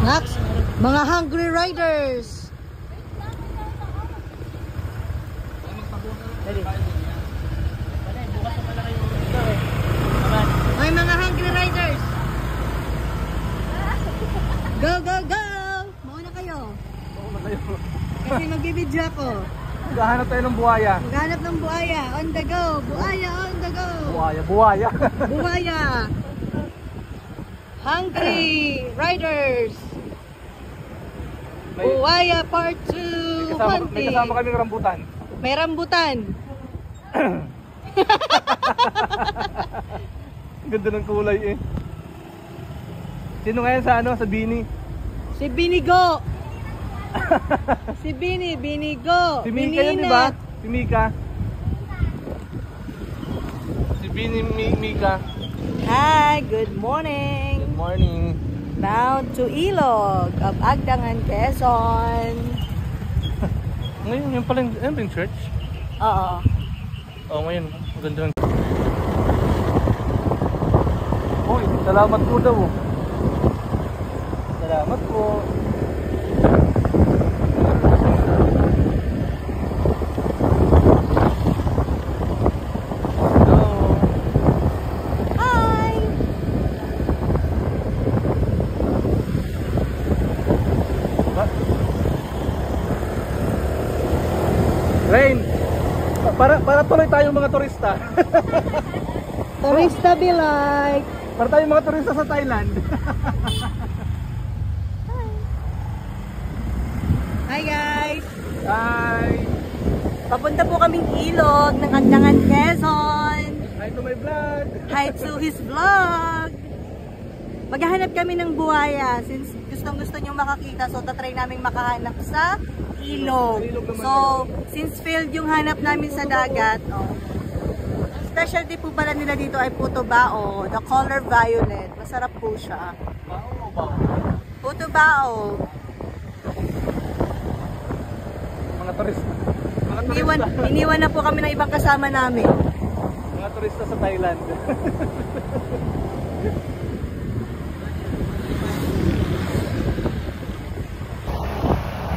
Next, mga hungry riders. May mga hungry riders. Go, go, go! Mauna kayo. Kasi magbibidyo ako. Maghahanap tayo ng buhaya. Maghanap ng buhaya. On the go. Buhaya on the go. Buhaya. Buhaya. Hungry riders. Buhaya part 2. May kasama kami ng rambutan. May rambutan. Ganda ng kulay eh. Sino ngayon sa ano? Sa Bini? Si Binigo. Si Binigo. Si Mika yun, di ba? Si Mika. Si Bini, Mika. Hi, good morning. Good morning. Bound to Ilog of Agdangan, Quezon. Ngayon, yun pala yung church? Oo. Oo, ngayon. Maganda lang. Uy, salamat po daw. Salamat po. Rain, para tuloy tayo mga turista. Turista be like. Para tayo mga turista sa Thailand. Hi guys. Hi. Papunta po kaming ilog ng Agdangan, Quezon. Hi to my vlog. Hi to his vlog. Maghahanap kami ng buhaya since gustong-gusto nyo makakita, so tatry namin makahanap sa ilog. So, since failed yung hanap namin sa dagat, specialty po pala nila dito ay puto bao, the color violet. Masarap po siya. Puto bao. Mga turista. Iniwan na po kami ng ibang kasama namin. Mga turista sa Thailand.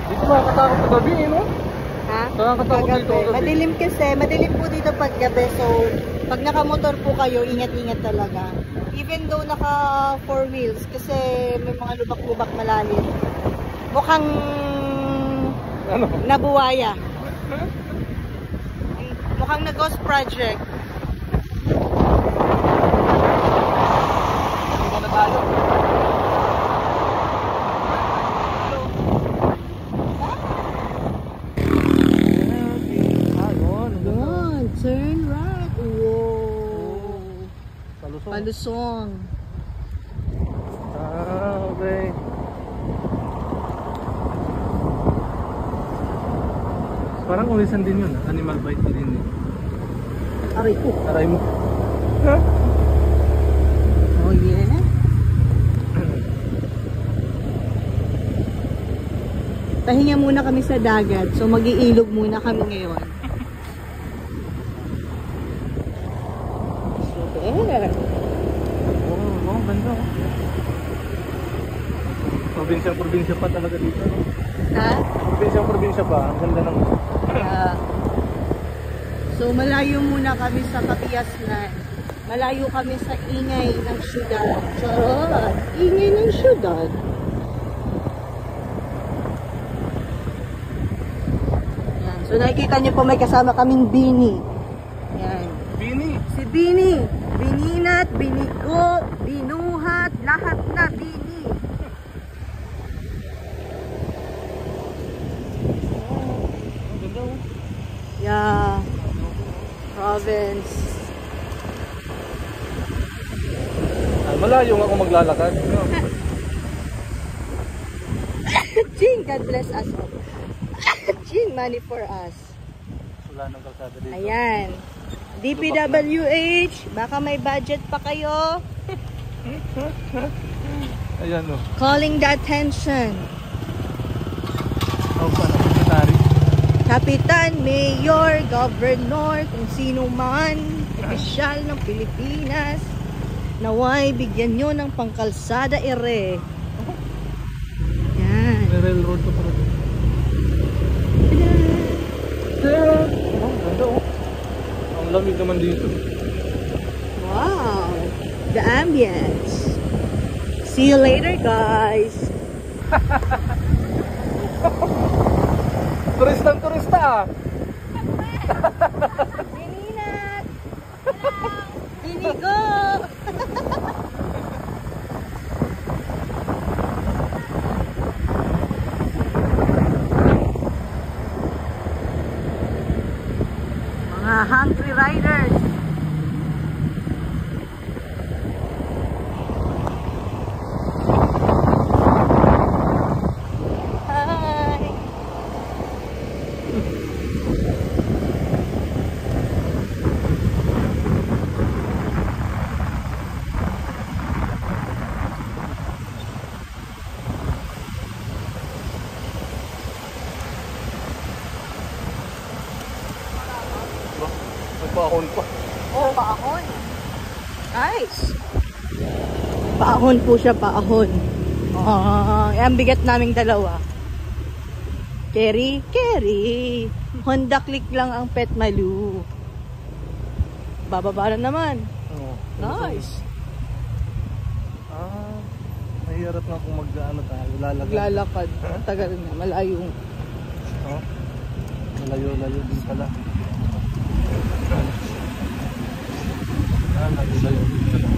Dito makakatakot sa gabi, no? Ha? Nakakatakot dito ang gabi. Madilim kasi, madilim po dito pag gabi. So, pag nakamotor po kayo, ingat-ingat talaga. Even though naka 4 wheels, kasi may mga lubak-lubak malalim. Mukhang Ano? nabuwaya. Mukhang na ghost project. Hindi na tayo. Turn right. Wow. Palusong. Palusong. Okay. Parang ulisan din yun, animal bite din yun. Aray ko. Aray mo. Huh? Oh yeah. Pahinga muna kami sa dagat. So mag-iilog muna kami ngayon. Super. Oo, ganda. Probinsya pa talaga dito. Ha? Probinsya pa. Ang ganda naman. So malayo muna kami sa Kapiasnan. Malayo kami sa ingay ng syudad. Charot! Ingay ng syudad. Yan. So nakikita niyo po may kasama kaming Bini. Yan. Bini. Si Bini. Bininat, Binigo, Binuhat, lahat na Bini. Ang ganda oh. Yeah. Province. Malayo nga ako maglalakad. No? Jing, God bless us all. Jing, money for us. Wala nang kalsada dito. Ayan. DPWH, baka may budget pa kayo. Ayan o. Calling the attention. Oh, paano sekretary? Kapitan, Mayor, Governor, kung sino man, opisyal ng Pilipinas, naway bigyan nyo ng pangkalsada ere. May railroad pa pala. Oh, ganda oh. Ang lamig naman dito. Wow! The ambience. See you later, guys. Turista ah. Bininat! Binigo! Mga hungry riders. Hi! May paahon pa. Oh, paahon. Nice. Paahon po siya, paahon. Ang bigat naming dalawa. Carry. Honda Click lang ang pet malu. Bababa na naman. Oo. Nice. Ah, mahirap nga kung mag-ano tayo. Lalakad. Ang tagal na. Malayo. Oh. Malayo-layo din pala. Ah, layo-layo din pala.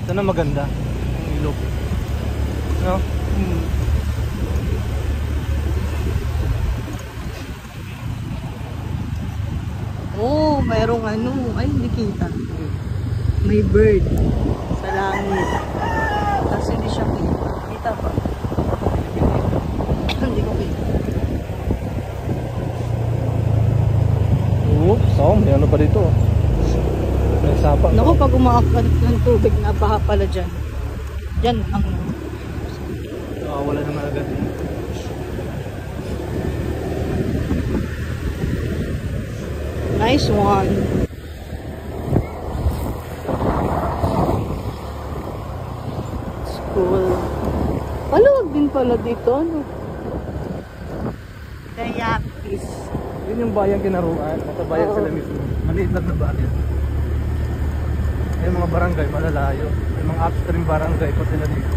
Sana maganda ang ilog. No? Oh, mayroong ano. Ay, hindi kita. May bird sa langit. Kasi hindi siya kita. Kita pa. Hindi ko kita. Oops, oh, may ano pa dito. May sapa. Naku, pag umaakat ng tubig, nabaha pala dyan. Dyan ang... Wala naman agad. Nice one. School. Maluwag din pala dito, ano? Dayapis. Yun yung bayang kinaruan. Nasa bayan sila mismo. Maliit lang na bayan. Yung mga barangay malalayo. Yung mga upstream barangay pa sila dito.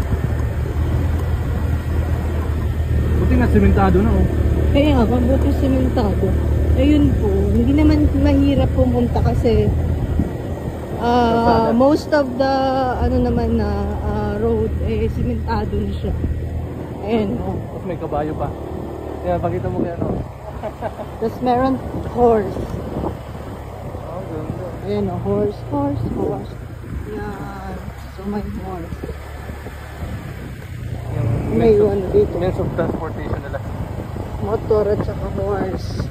Buti nga simentado na oh. Kaya mabuti simentado. Ayun po, hindi naman mahirap pumunta kasi most of the ano naman na road simentado na siya. Ayun oh. Tapos may kabayo pa. Yan, pakita mo kaya ano. Tapos meron horse. Oh, ganda. Ayun oh, horse. Yan. So may horse. Yung May ano dito. means of transportation nila. Motor at saka horse.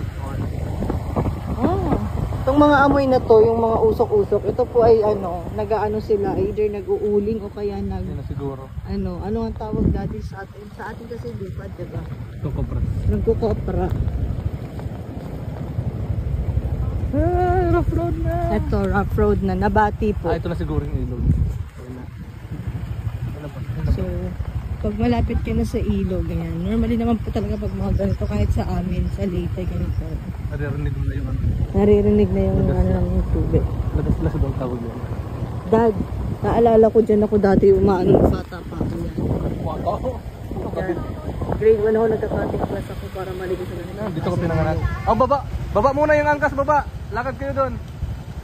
Itong mga amoy na to, yung mga usok-usok, ito po ay ano, nag-aano sila, either nag-uuling o kaya nag, Yun na siguro. ano ang tawag dati sa atin? Sa atin kasi lipad, diba? Ito kopras. Nagkukopra. Rough road na. Ito, rough road na, nabati po. Ito na siguro yung ilog. Ayun na. Ano pa? So, pag malapit ka na sa ilog, ganyan. Normally naman po talaga pag mga ganito, kahit sa amin, sa Leyte, ganito. Naririnig mo na yung ano. Naririnig na yung ano ng tubig. Lagas-las bang tawag yun? Dad, naalala ko dyan ako dati umaano ng bata pa ako yan. Wow! Yan. Grade 1 ako, nagka-cutting class ako para maligo sa ganito. Dito ko pinanganak. Oh, baba! Baba muna yung angkas, baba! Lakad kayo doon.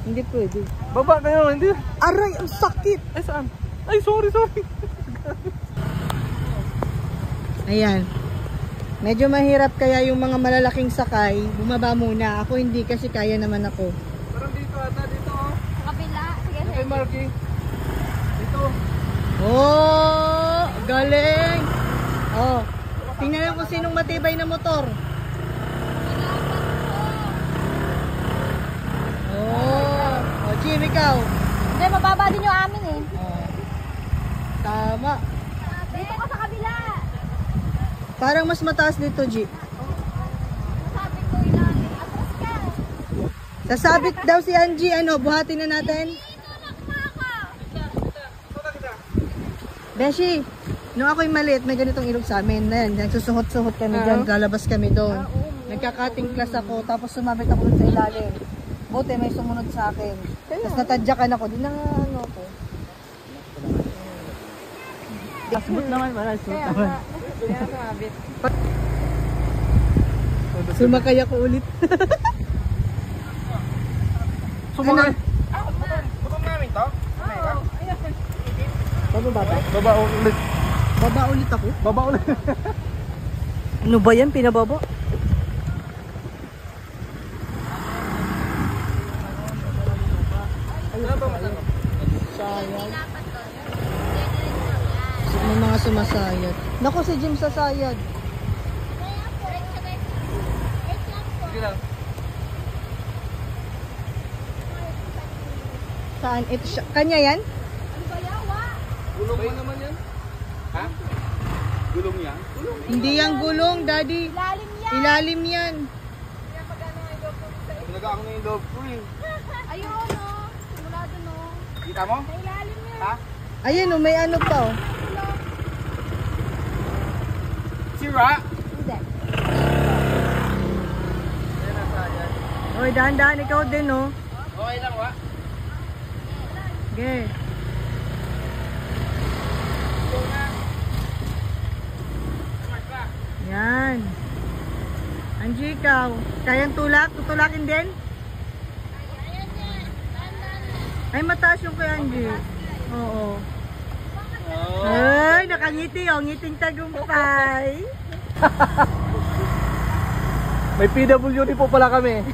Hindi pwede. Baba kayo, hindi. Aray, ang sakit! Ay, saan? Ay, sorry. Ayan. Medyo mahirap kaya yung mga malalaking sakay, bumaba muna. Ako hindi kasi kaya naman ako. Parang dito ata, dito oh. Sa kabila. Sige, Kay Marky. Dito. Oh, galing! Oh, tingnan ko sinong matibay na motor. Oh, Jim, ikaw. Hindi, mababa din yung amin eh. Oh. Tama. Dito ka sa kabila. Parang mas mataas dito, G. Sabi ko ilalim. Atras ka. Sasabit daw si Angie, ano, buhatin na natin. Beshi, nung ako'y maliit, may ganitong ilog sa amin. Ayan, nagsusuhot-suhot kami dyan, lalabas kami doon. Nagka-cutting class ako, tapos sumabit ako doon sa ilalim. Buti may sumunod sa akin. Tapos natadyakan ako, di na ano ako. Smooth naman, parang smooth naman. Sumakay ako ulit. Sumakay. Butong namin to? Baba ulit. Baba ulit ako? Baba ulit. Ano ba yan? Pinababa? Sayad. May mga sumasayad. Naku, si Jim sasayad. Sige lang. Saan? Ito siya. Kanya yan? Gulong mo naman yan? Ha? Gulong yan? Hindi yan gulong, daddy. Lalim yan. Ilalim yan. Pinagaang na yung loob ko eh. Ayun, no. Simulado, no. Kita mo? Sa ilalim yan. Ha? Ayun, oh, may ano pa, oh. Sira? Hindi. Oy, dahan-dahan ikaw din, oh. Okay lang wa? Okay. Yan. Angie, ikaw. Kayang tulak? Tutulakin din? Ay, mataas yung kay Angie. Oo. Ay, nakangiti, oh. Ngiting tagumpay. May PWD po pala kami.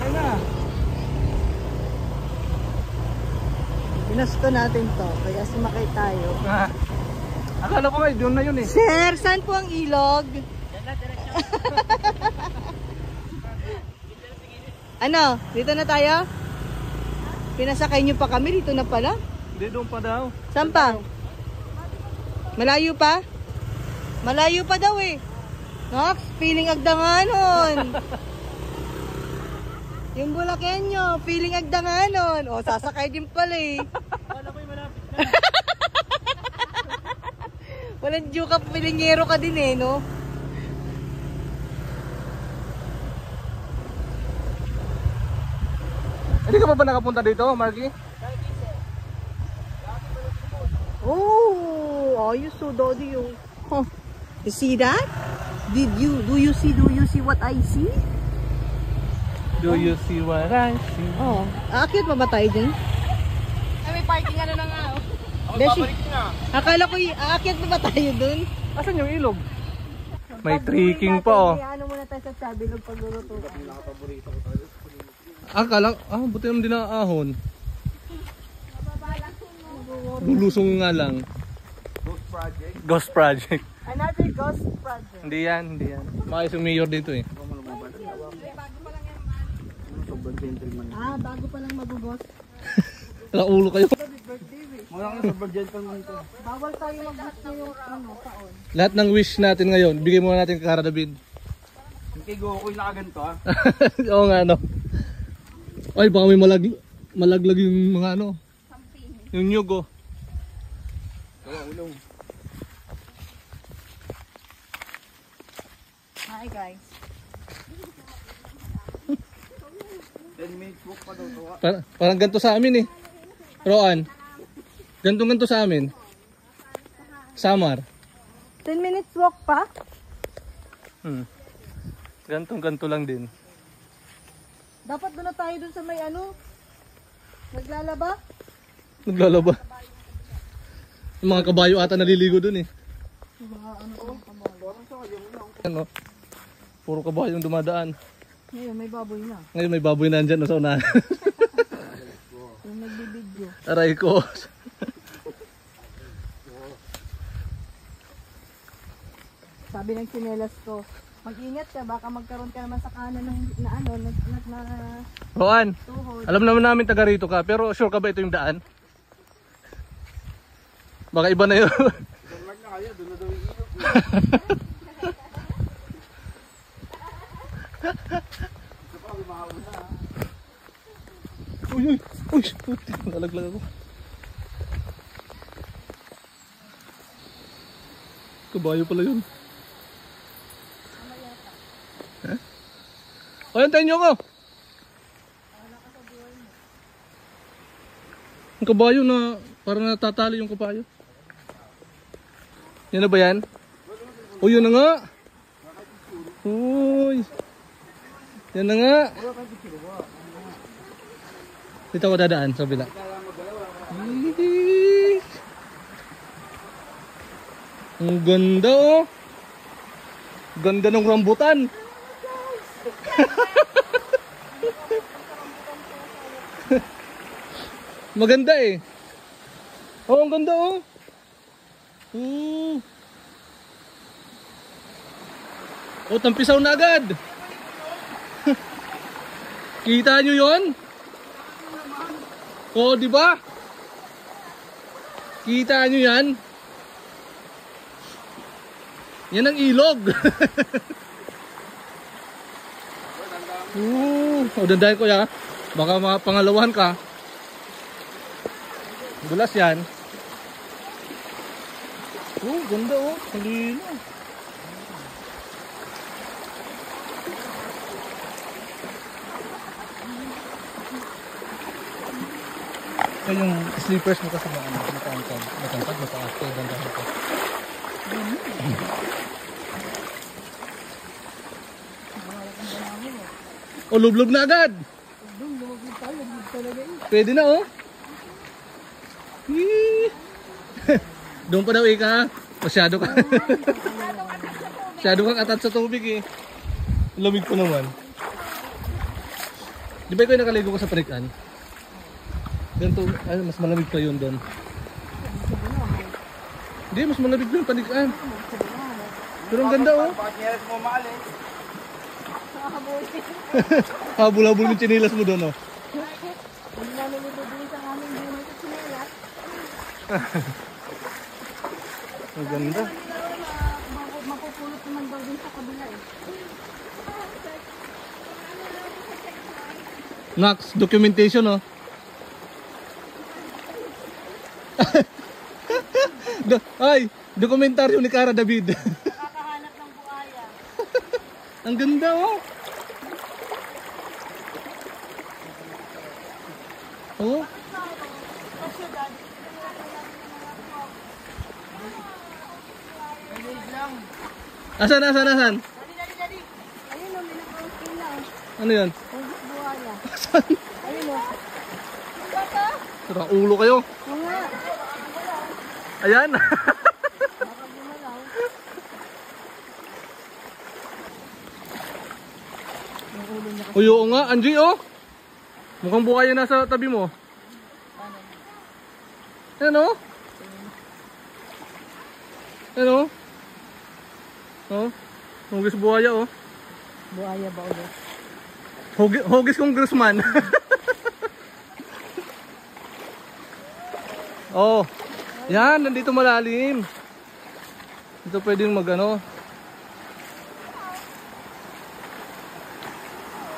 Ayun na. Pinusto natin to, kaya sumakay tayo. Akala ko nga, doon na yun eh. Sir, saan po ang ilog? Ano? Dito na tayo? Pinasakay nyo pa kami, dito na pala? Hindi, doon pa daw. Saan pa? Malayo pa? Malayo pa daw eh. Nox, feeling agdanganon. Yung Bulakenyo, feeling agdanganon. O, sasakay din pala eh. Akala ko yung malapit na. Walang juka, pilingero ka din eh, no? Hindi ka pa ba nakapunta dito, Marky? Oh, ayos so daddy yung. Huh. You see that? Do you see what I see? Do you see what I see? Oh, aakyat pa ba tayo dyan? Ay, may parking ano na nga, oh. Beshi, Babalik na. akala ko aakyat pa ba tayo dun? Asan yung ilog? May trekking pa oh. Ano muna tayo sa Sabilog pagluluto. Akala, buti naman din ang ahon. Lulusong nga lang. Ghost project. Ghost project. Another ghost project. Hindi yan, hindi yan. Maayos yung mayor dito eh. Sobrang gentleman. Bago pa lang mag-ghost. Nakaulo kayo. Mga nga sobrang gentleman ito. Bawal tayo mag-ghost ngayong taon. Lahat ng wish natin ngayon, bigay muna natin kay Cara David. Yung kay Goku yung nakaganto ha. Oo nga no. Ay baka may malaglag yung mga ano. Yung nyug oh. Kaya ulong. Hi guys. 10 minutes walk pa daw to ha. Parang ganito sa amin eh. Roan. Ganto sa amin. Samar. 10 minutes walk pa? Ganto lang din. Dapat doon na tayo dun sa may ano? Naglalaba? Naglalaba. Yung mga kabayo ata naliligo dun eh. Ano? Puro kabayo yung dumadaan. Ngayon may baboy na. Ngayon may baboy na andyan sa unahan. Yung nagbibidyo. Aray ko. Sabi ng sinelas ko, mag-ingat ka, baka magkaroon ka naman sa kanan ng Roan, tuhod. alam naman namin taga rito ka, pero sure ka ba ito yung daan? Baka iba na yun. Doon na kayo, doon na daw yung ilog. Uy, uy, uy, puti, nalaglag ako. Kabayo pala yun. Eh? O, antayin nyo ako. Ang kabayo na, parang natatali yung kabayo. Yan na ba yan? O, yun na nga. Uy. Yan na nga. Dito ako dadaan sa bila. Ang ganda oh. Ganda ng rambutan. Maganda eh. Oh, ang ganda oh. Oh, tampisaw na agad. Kita nyo yon? Oh, di ba? Kita nyo yan? Yan ang ilog. Oh, dandahin ko ya. Baka mapangalawan ka. Dulas yan. Oh, ganda oh. Halina. So yung sleepers mo kasi matangkad, mataas kayo dandahin ko. O, lublog na agad. Pwede na oh. Doon pa daw ika. Masyado ka. Masyado kang atat sa tubig eh. Lamig po naman. Di ba ikaw nakaligo ka sa panikan? Ganito, ay, mas malamig pa yun doon. Hindi, mas malamig pa yung panikan. Pero ang ganda oh. Habol-habol yung chinilas mo doon oh. Hindi namin ibibigay sa aming bunay sa sinelas. Ang ganda. Mapupulot naman daw din sa kabila eh. Max, documentation oh. Ay, dokumentaryo ni Cara David. Nakakahanap ng buhaya. Ang ganda oh. Oh. Asan? Dali. Ayun o, may nakausing na oh. Ano yan? Hugot buhaya. Asan? Ayun o. Sarang ulo kayo. Oo nga. Ayan. Baka gumalaw. Yung ulo niya. Uy, oo nga, Angie oh. Mukhang buhay na nasa tabi mo. Ayan oh. Ayan oh. Oh, hugis buhaya oh. Buhaya ba ulit? Hugis congressman. Oh. Yan, nandito malalim. Dito pwedeng magano.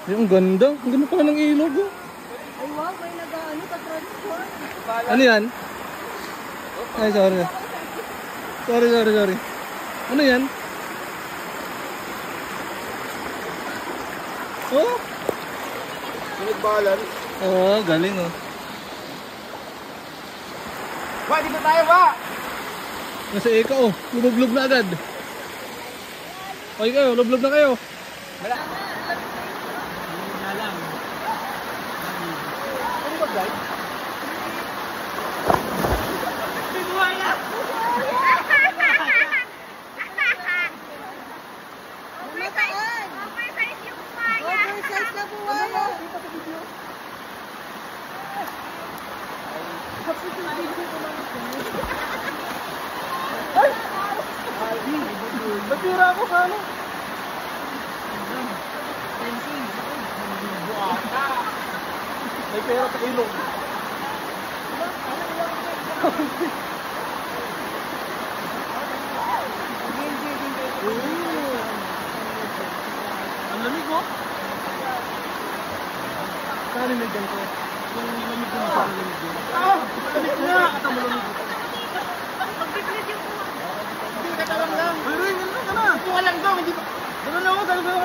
Yung ganda. Ang ganda pala ng ilog oh. Ay wow, may nag-ano sa transport. Ano yan? Ay, sorry. Sorry. Ano yan? Oh? Sinigbalan. Oo, galing oh. Ba, di ba tayo ba? Nasa eka oh, lublog na agad. Okay kayo, lublog na kayo. Wala. Hindi na lang. Ano ba guys? Oversize na buhaya. Natira ako sa ano? May pera sa ilog. Ang lamig mo? Saan may ganito? Yung lamig ko na lamig yun. Lamig na! Hindi ka lang lang. Ay, ganun ka na! Upo ka lang daw, hindi pa... Ganun ako, ganun ako.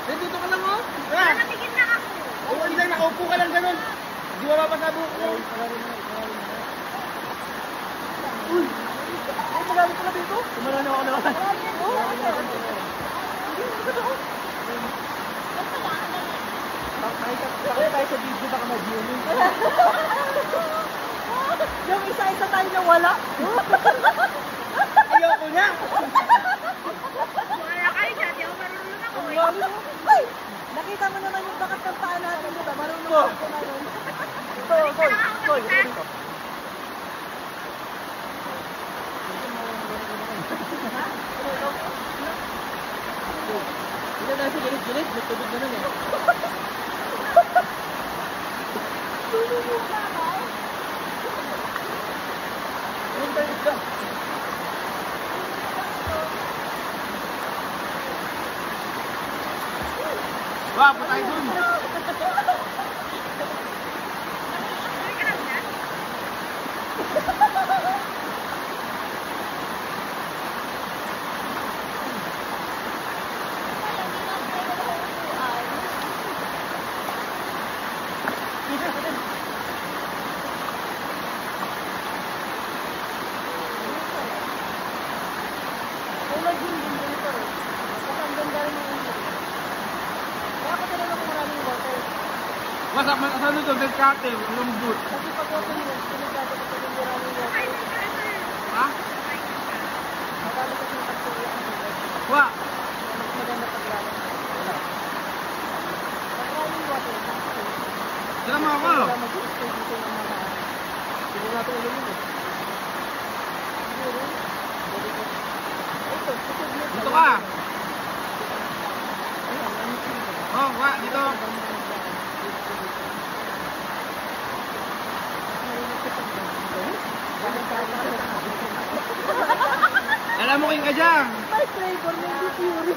Eh, dito ka lang, oh. Kaya? Natigil na ako. Oo, hindi lang, nakaupo ka lang ganun. Hindi mo mapasabok ko. Uy! Ay, magamit ka na dito? Tumala na ako naman. Bakit tayo sa video baka mag-viewing? Yung isa-isa tayo na wala. Ayoko niya! Wala kayo dyan, di ako marunong ako. Ay! Nakita mo naman yung bakat ng paa natin, di ba? Marunong ako na yun. Koy! Hindi na sa gilid-gilid, may tubig na nun eh. Wah, patay dun! Tulad yun din dito eh. Baka ang ganda rin yung ilog. Kaya ako tinanong ko maraming water. Wasak man, ano to? Delcate, lambot. Kasi pag water yun, sinigado ko pag hindi maraming water. Ha? Madami kasi yung bacteria ang ilog. Wah! Mas maganda pag maraming water. Pag maraming water, sakto. Sila mo ako! Wala mag-stay dito ng mga... Hindi natin ulo yun eh. Siguro. Ito, susunod. Dito ka! Oh, wah, dito! Alam mo king ka dyan! My flavor, maybe fury.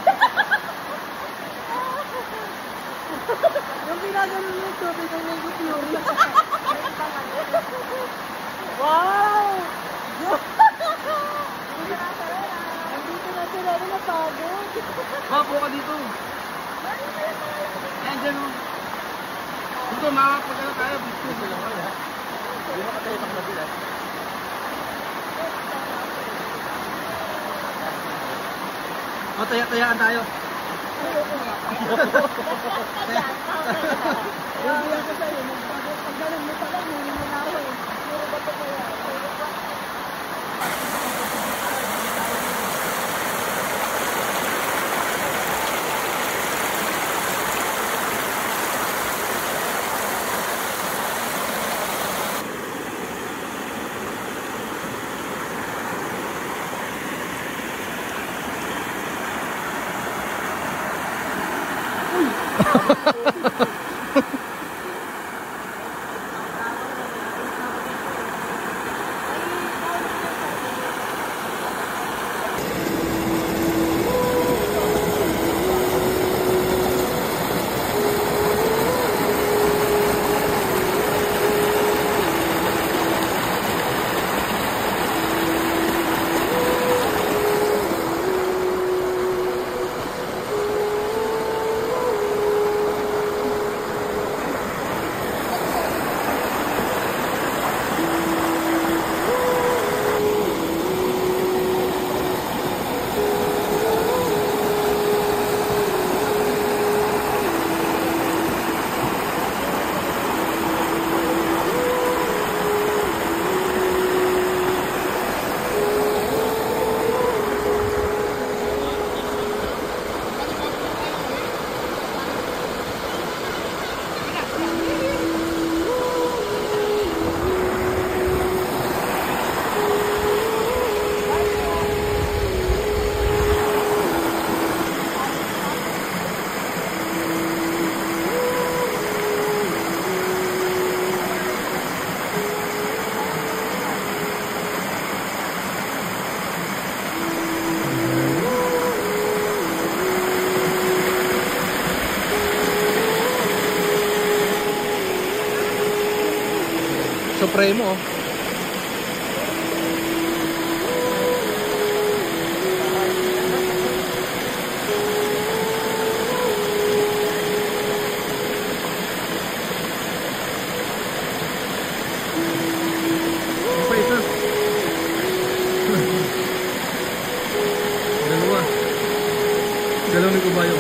Yung pinagano yung tubig ng maybe fury. Wow! Andito na sila na napagod. Wah, po ka dito! Ayan dyan oh! Dito, makakapagano tayo. Gusto lang ako. Hindi mo katay sa kabila. O, taya-tayaan tayo. Hindi ako sa'yo. Pag ganun mo pa lang, hindi mo na ako eh. Puro ba ito kaya? spray mo oh. Dalawang kabayo.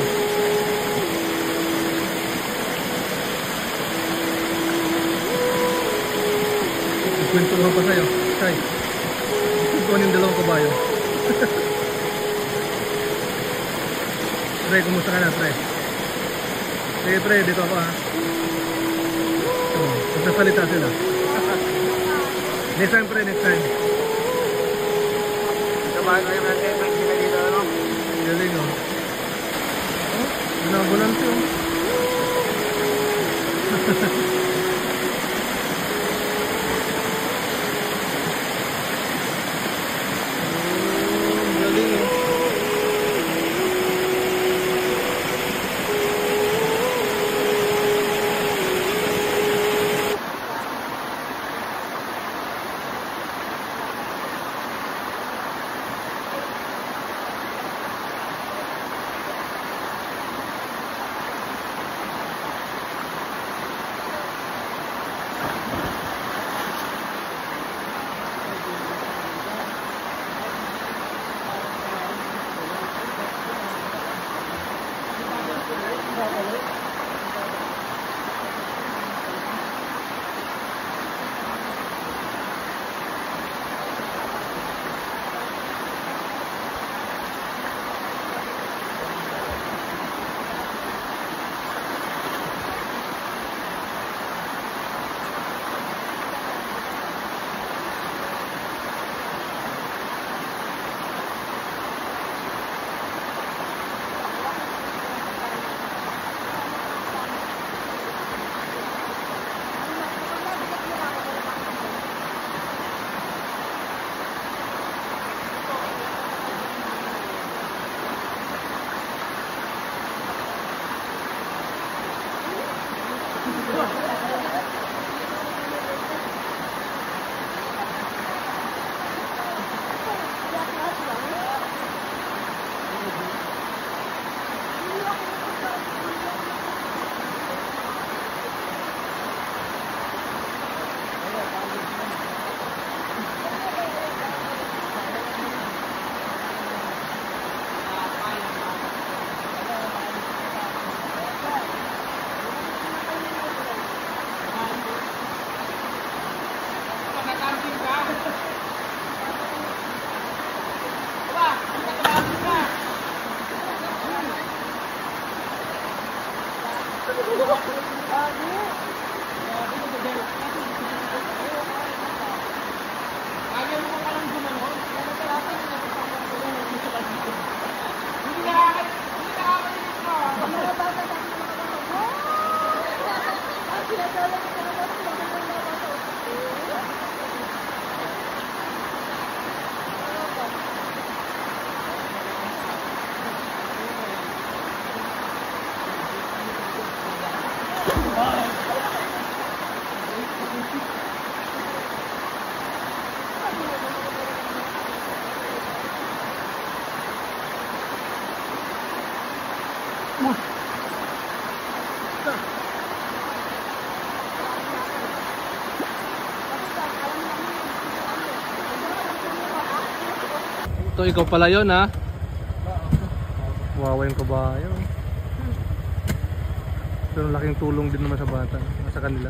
Kwento lang pa sa'yo. Say, ito yung dalawang kabayo. Pre, kumusta ka na, Pre? Sige, Pre, dito ako ha. Magsasalita sila. Next time, Pre, next time. Samahan kayo natin. Sila dito, ano? Galing oh. Ambulance yun. Galing oh. Ito, ikaw pala yun ha. Wawa yung kabayo. Pero laking tulong din naman sa bata, sa kanila.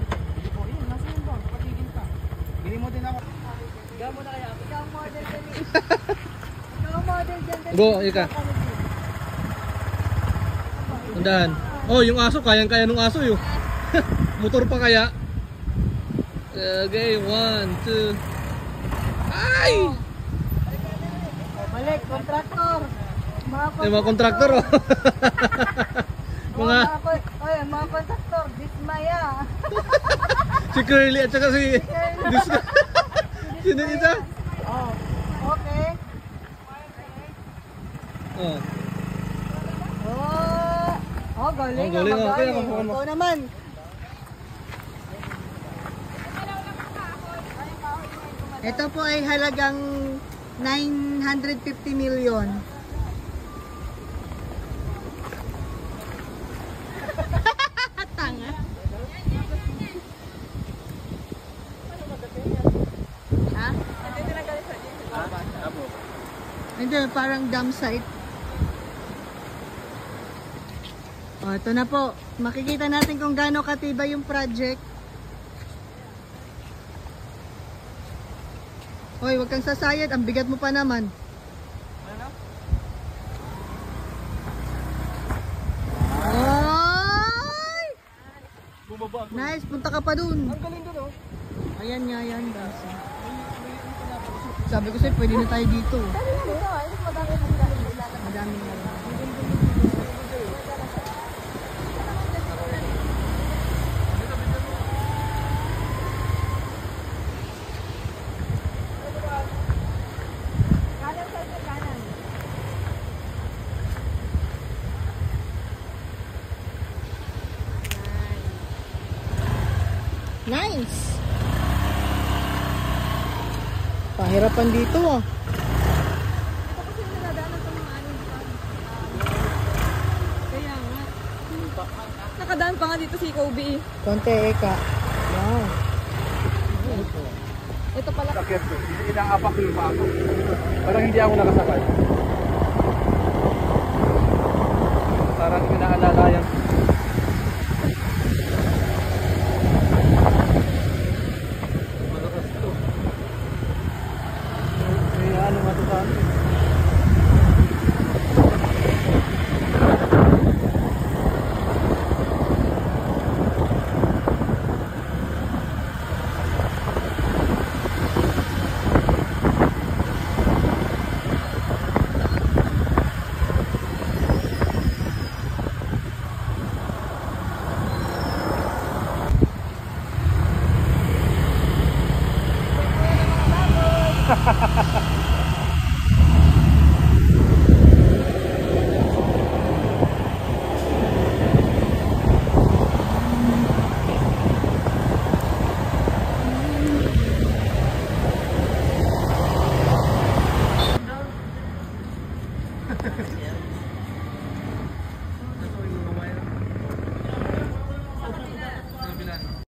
Bili mo din ako. Ikaw mo na kaya. Ikaw model dyan eh. Ikaw model dyan. Go, ika. Tandaan. Oh, yung aso, kayang-kaya nung aso yun. Motor pa kaya. Okay, 1, 2. Ay! Balik, kontraktor. Mga kontraktor oh. mga mga kontraktor, dismaya. Si Curly at saka si sino isa? Oh, okay. Oh. Oh, galing. Oh, galing. Okay, Ikaw naman. Ito po ay halagang 950 million. Tanga. Ha? Hindi, parang dam site. O, ito na po. Makikita natin kung gaano katibay yung project. Hoy, wag kang sasayad. Ang bigat mo pa naman. Ay! Bumaba. Nice, punta ka pa dun. Ang galing doon, oh. Ayan nga yan, guys. Sabi ko sa'yo, pwede na tayo dito. Madami nga. Nice! Pahirapan dito ah. Kaya nga. Nakadaan pa nga dito si Kobe. Konti eka. Wow. Ito pala. Sakit ko. Inaapak yung pa ako. Parang hindi ako nakasakay. Parang inaalala yan. Malakas to. May ano nga to sa amin.